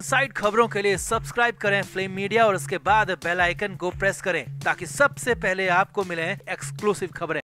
Side खबरों के लिए सब्सक्राइब करें फ्लेम मीडिया और उसके बाद बेल आइकन को प्रेस करें ताकि सबसे पहले आपको मिले एक्सक्लूसिव खबरें।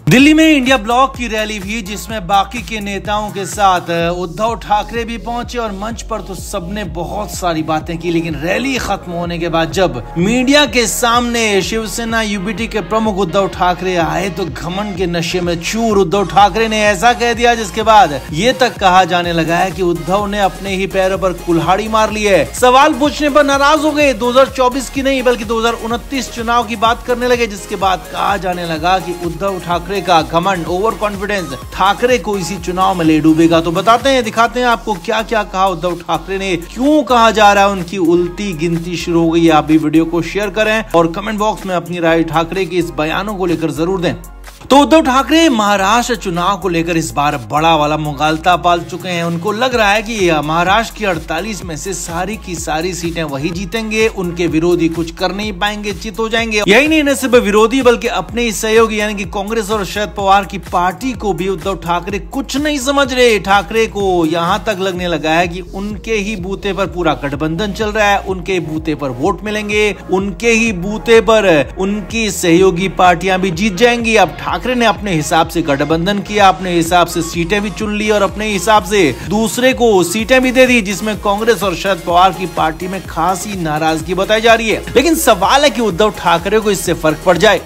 दिल्ली में इंडिया ब्लॉक की रैली हुई जिसमें बाकी के नेताओं के साथ उद्धव ठाकरे भी पहुंचे और मंच पर तो सबने बहुत सारी बातें की, लेकिन रैली खत्म होने के बाद जब मीडिया के सामने शिवसेना यूबीटी के प्रमुख उद्धव ठाकरे आए तो घमंड के नशे में चूर उद्धव ठाकरे ने ऐसा कह दिया जिसके बाद ये तक कहा जाने लगा है कि उद्धव ने अपने ही पैरों पर कुल्हाड़ी मार ली है। सवाल पूछने पर नाराज हो गए, 2024 की नहीं बल्कि 2029 चुनाव की बात करने लगे, जिसके बाद कहा जाने लगा कि उद्धव ठाकरे का घमंड, ओवर कॉन्फिडेंस ठाकरे को इसी चुनाव में ले डूबेगा। तो बताते हैं, दिखाते हैं आपको क्या क्या कहा उद्धव ठाकरे ने, क्यों कहा जा रहा है उनकी उल्टी गिनती शुरू हो गई है। आप भी वीडियो को शेयर करें और कमेंट बॉक्स में अपनी राय ठाकरे के इस बयानों को लेकर जरूर दें। तो उद्धव ठाकरे महाराष्ट्र चुनाव को लेकर इस बार बड़ा वाला मुगालता पाल चुके हैं। उनको लग रहा है कि महाराष्ट्र की 48 में से सारी की सारी सीटें वही जीतेंगे, उनके विरोधी कुछ कर नहीं पाएंगे, चित हो जाएंगे। यही नहीं, न सिर्फ विरोधी बल्कि अपने ही सहयोगी यानी कि कांग्रेस और शरद पवार की पार्टी को भी उद्धव ठाकरे कुछ नहीं समझ रहे। ठाकरे को यहाँ तक लगने लगा है कि उनके ही बूते पर पूरा गठबंधन चल रहा है, उनके बूते पर वोट मिलेंगे, उनके ही बूते पर उनकी सहयोगी पार्टियां भी जीत जाएंगी। अब ठाकरे ने अपने हिसाब से गठबंधन किया, अपने हिसाब से सीटें भी चुन ली और अपने हिसाब से दूसरे को सीटें भी दे दी, जिसमें कांग्रेस और शरद पवार की पार्टी में खासी नाराजगी बताई जा रही है। लेकिन सवाल है कि उद्धव ठाकरे को इससे फर्क पड़ जाए।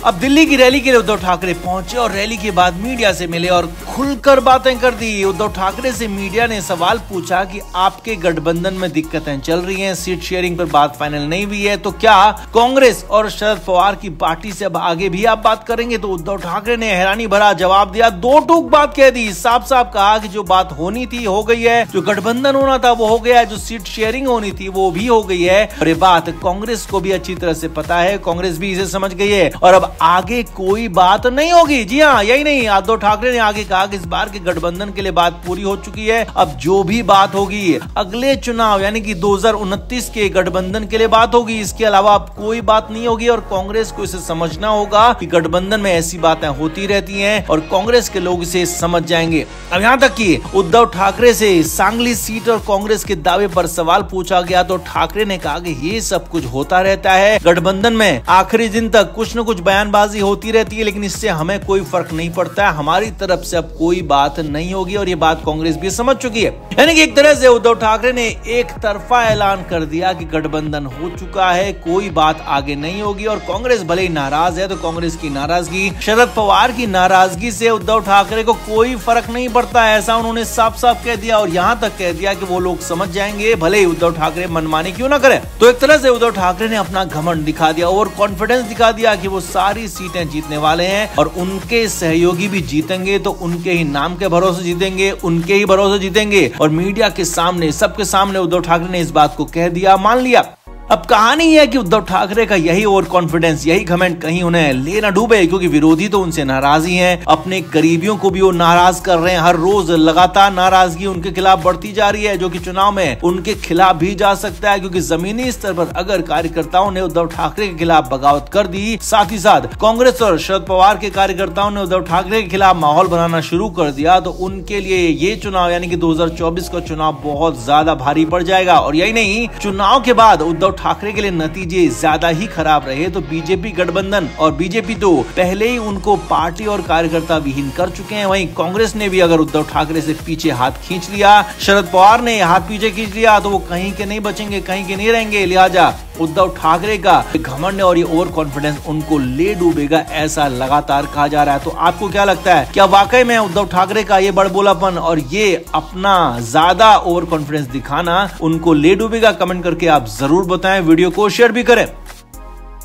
अब दिल्ली की रैली के लिए उद्धव ठाकरे पहुंचे और रैली के बाद मीडिया से मिले और खुलकर बातें कर दी। उद्धव ठाकरे से मीडिया ने सवाल पूछा कि आपके गठबंधन में दिक्कतें चल रही हैं, सीट शेयरिंग पर बात फाइनल नहीं हुई है, तो क्या कांग्रेस और शरद पवार की पार्टी से अब आगे भी आप बात करेंगे? तो उद्धव ठाकरे ने हैरानी भरा जवाब दिया, दो टूक बात कह दी, साफ साफ कहा कि जो बात होनी थी हो गई है, जो गठबंधन होना था वो हो गया है, जो सीट शेयरिंग होनी थी वो भी हो गई है। और ये बात कांग्रेस को भी अच्छी तरह से पता है, कांग्रेस भी इसे समझ गई है और अब आगे कोई बात नहीं होगी। जी हाँ, यही नहीं, उद्धव ठाकरे ने आगे कहा कि इस बार के गठबंधन के लिए बात पूरी हो चुकी है, अब जो भी बात होगी अगले चुनाव यानी कि 2029 के गठबंधन के लिए बात होगी, इसके अलावा अब कोई बात नहीं होगी। और कांग्रेस को इसे समझना होगा कि गठबंधन में ऐसी बातें होती रहती हैं और कांग्रेस के लोग इसे समझ जाएंगे। अब यहाँ तक कि उद्धव ठाकरे से सांगली सीट और कांग्रेस के दावे पर सवाल पूछा गया तो ठाकरे ने कहा कि ये सब कुछ होता रहता है, गठबंधन में आखिरी दिन तक कुछ न कुछ बयानबाजी होती रहती है, लेकिन इससे हमें कोई फर्क नहीं पड़ता है, हमारी तरफ से अब कोई बात नहीं होगी। और ये बात कांग्रेस भी समझ चुकी है। यानी कि एक तरह से उद्धव ठाकरे ने एक तरफा ऐलान कर दिया कि गठबंधन हो चुका है, कोई बात आगे नहीं होगी। और कांग्रेस भले ही नाराज है तो कांग्रेस की नाराजगी, शरद पवार की नाराजगी से उद्धव ठाकरे को कोई फर्क नहीं पड़ता है, ऐसा उन्होंने साफ साफ कह दिया। और यहाँ तक कह दिया कि वो लोग समझ जाएंगे भले ही उद्धव ठाकरे मनमानी क्यों ना करें। तो एक तरह से उद्धव ठाकरे ने अपना घमंड दिखा दिया, ओवर कॉन्फिडेंस दिखा दिया कि वो सारी सीटें जीतने वाले हैं और उनके सहयोगी भी जीतेंगे तो उनके ही नाम के भरोसे जीतेंगे, उनके ही भरोसे जीतेंगे। और मीडिया के सामने, सबके सामने उद्धव ठाकरे ने इस बात को कह दिया, मान लिया। अब कहानी है कि उद्धव ठाकरे का यही ओवर कॉन्फिडेंस, यही घमंड कहीं उन्हें ले ना डूबे, क्योंकि विरोधी तो उनसे नाराज ही हैं, अपने करीबियों को भी वो नाराज कर रहे हैं। हर रोज लगातार नाराजगी उनके खिलाफ बढ़ती जा रही है, जो कि चुनाव में उनके खिलाफ भी जा सकता है, क्योंकि जमीनी स्तर पर अगर कार्यकर्ताओं ने उद्धव ठाकरे के खिलाफ बगावत कर दी, साथ ही साथ कांग्रेस और शरद पवार के कार्यकर्ताओं ने उद्धव ठाकरे के खिलाफ माहौल बनाना शुरू कर दिया, तो उनके लिए ये चुनाव यानी कि 2024 का चुनाव बहुत ज्यादा भारी पड़ जाएगा। और यही नहीं, चुनाव के बाद उद्धव ठाकरे के लिए नतीजे ज्यादा ही खराब रहे तो बीजेपी गठबंधन, और बीजेपी तो पहले ही उनको पार्टी और कार्यकर्ता विहीन कर चुके हैं, वहीं कांग्रेस ने भी अगर उद्धव ठाकरे से पीछे हाथ खींच लिया, शरद पवार ने हाथ पीछे खींच लिया, तो वो कहीं के नहीं बचेंगे, कहीं के नहीं रहेंगे। लिहाजा उद्धव ठाकरे का घमंड और ये ओवर कॉन्फिडेंस उनको ले डूबेगा, ऐसा लगातार कहा जा रहा है। तो आपको क्या लगता है, क्या वाकई में उद्धव ठाकरे का ये बड़बोलापन और ये अपना ज्यादा ओवर कॉन्फिडेंस दिखाना उनको ले डूबेगा? कमेंट करके आप जरूर बताएं, वीडियो को शेयर भी करें।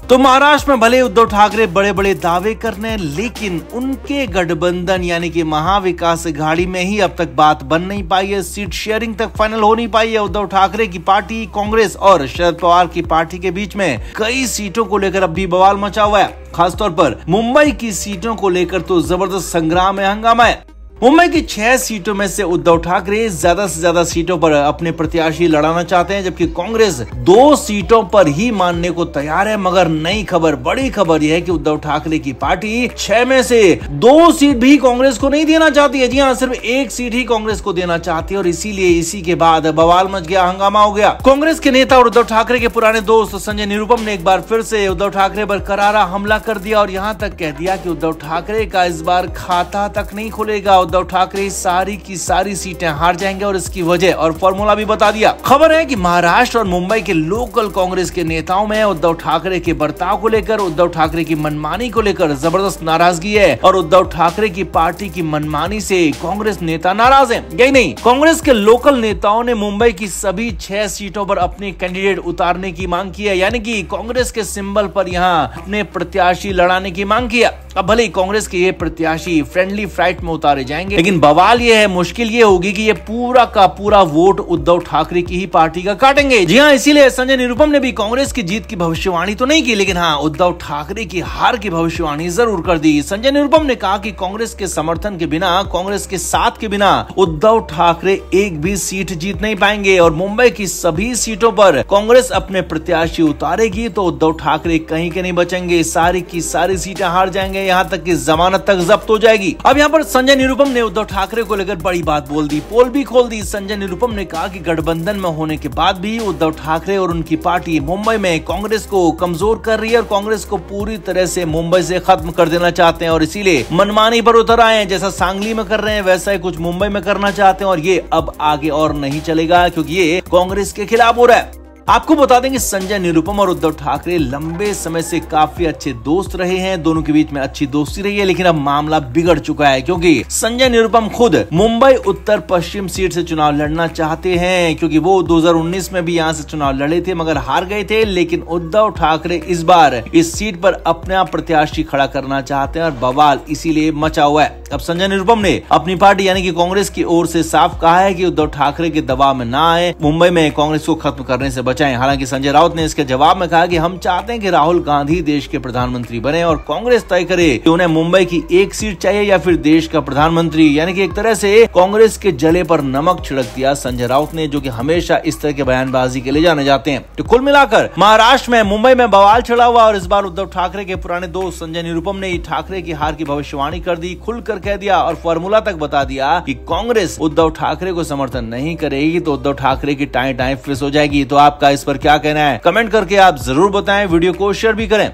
तो महाराष्ट्र में भले उद्धव ठाकरे बड़े बड़े दावे कर रहे हैं, लेकिन उनके गठबंधन यानी कि महाविकास अघाड़ी में ही अब तक बात बन नहीं पाई है, सीट शेयरिंग तक फाइनल हो नहीं पाई है। उद्धव ठाकरे की पार्टी कांग्रेस और शरद पवार की पार्टी के बीच में कई सीटों को लेकर अब भी बवाल मचा हुआ है, खासतौर पर मुंबई की सीटों को लेकर तो जबरदस्त संग्राम है, हंगामा है। मुंबई की 6 सीटों में से उद्धव ठाकरे ज्यादा से ज्यादा सीटों पर अपने प्रत्याशी लड़ाना चाहते हैं, जबकि कांग्रेस 2 सीटों पर ही मानने को तैयार है। मगर नई खबर, बड़ी खबर यह है कि उद्धव ठाकरे की पार्टी 6 में से 2 सीट भी कांग्रेस को नहीं देना चाहती है। जी हाँ, सिर्फ 1 सीट ही कांग्रेस को देना चाहती है और इसीलिए इसी के बाद बवाल मच गया, हंगामा हो गया। कांग्रेस के नेता और उद्धव ठाकरे के पुराने दोस्त संजय निरुपम ने एक बार फिर से उद्धव ठाकरे पर करारा हमला कर दिया और यहाँ तक कह दिया कि उद्धव ठाकरे का इस बार खाता तक नहीं खुलेगा। उद्धव ठाकरे सारी की सारी सीटें हार जाएंगे और इसकी वजह और फॉर्मूला भी बता दिया। खबर है कि महाराष्ट्र और मुंबई के लोकल कांग्रेस के नेताओं में उद्धव ठाकरे के बर्ताव को लेकर, उद्धव ठाकरे की मनमानी को लेकर जबरदस्त नाराजगी है और उद्धव ठाकरे की पार्टी की मनमानी से कांग्रेस नेता नाराज हैं। यही नहीं, कांग्रेस के लोकल नेताओं ने मुंबई की सभी 6 सीटों पर अपने कैंडिडेट उतारने की मांग की है, यानी कि कांग्रेस के सिंबल पर यहाँ अपने प्रत्याशी लड़ाने की मांग किया। अब भले कांग्रेस के ये प्रत्याशी फ्रेंडली फाइट में उतारे जाएंगे, लेकिन बवाल ये है, मुश्किल ये होगी कि ये पूरा का पूरा वोट उद्धव ठाकरे की ही पार्टी का काटेंगे। जी हाँ, इसीलिए संजय निरुपम ने भी कांग्रेस की जीत की भविष्यवाणी तो नहीं की, लेकिन हाँ, उद्धव ठाकरे की हार की भविष्यवाणी जरूर कर दी। संजय निरुपम ने कहा कि कांग्रेस के समर्थन के बिना, कांग्रेस के साथ के बिना उद्धव ठाकरे एक भी सीट जीत नहीं पाएंगे और मुंबई की सभी सीटों पर कांग्रेस अपने प्रत्याशी उतारेगी तो उद्धव ठाकरे कहीं के नहीं बचेंगे, सारी की सारी सीटें हार जाएंगे, यहाँ तक कि जमानत तक जब्त हो जाएगी। अब यहाँ पर संजय निरुपम ने उद्धव ठाकरे को लेकर बड़ी बात बोल दी, पोल भी खोल दी। संजय निरुपम ने कहा कि गठबंधन में होने के बाद भी उद्धव ठाकरे और उनकी पार्टी मुंबई में कांग्रेस को कमजोर कर रही है और कांग्रेस को पूरी तरह से मुंबई से खत्म कर देना चाहते हैं और इसीलिए मनमानी पर उतर आए हैं। जैसा सांगली में कर रहे हैं वैसा ही कुछ मुंबई में करना चाहते हैं और ये अब आगे और नहीं चलेगा क्योंकि ये कांग्रेस के खिलाफ हो रहा है। आपको बता दें कि संजय निरुपम और उद्धव ठाकरे लंबे समय से काफी अच्छे दोस्त रहे हैं, दोनों के बीच में अच्छी दोस्ती रही है, लेकिन अब मामला बिगड़ चुका है क्योंकि संजय निरुपम खुद मुंबई उत्तर पश्चिम सीट से चुनाव लड़ना चाहते हैं, क्योंकि वो 2019 में भी यहां से चुनाव लड़े थे मगर हार गए थे। लेकिन उद्धव ठाकरे इस बार इस सीट पर अपने आप प्रत्याशी खड़ा करना चाहते हैं और बवाल इसीलिए मचा हुआ है। अब संजय निरुपम ने अपनी पार्टी यानी कि कांग्रेस की ओर से साफ कहा है कि उद्धव ठाकरे के दबाव में ना आए, मुंबई में कांग्रेस को खत्म करने से बचाएं। हालांकि संजय राउत ने इसके जवाब में कहा कि हम चाहते हैं कि राहुल गांधी देश के प्रधानमंत्री बने और कांग्रेस तय करे कि उन्हें मुंबई की एक सीट चाहिए या फिर देश का प्रधानमंत्री, यानी कि एक तरह से कांग्रेस के जले पर नमक छिड़क दिया संजय राउत ने, जो कि हमेशा इस तरह के बयानबाजी के लिए जाने जाते हैं। तो कुल मिलाकर महाराष्ट्र में, मुंबई में बवाल छिड़ा हुआ और इस बार उद्धव ठाकरे के पुराने दोस्त संजय निरुपम ने ठाकरे की हार की भविष्यवाणी कर दी, खुलकर कह दिया और फॉर्मूला तक बता दिया कि कांग्रेस उद्धव ठाकरे को समर्थन नहीं करेगी तो उद्धव ठाकरे की टाई टाई फिस हो जाएगी। तो आपका इस पर क्या कहना है? कमेंट करके आप जरूर बताएं, वीडियो को शेयर भी करें।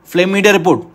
Flame media report.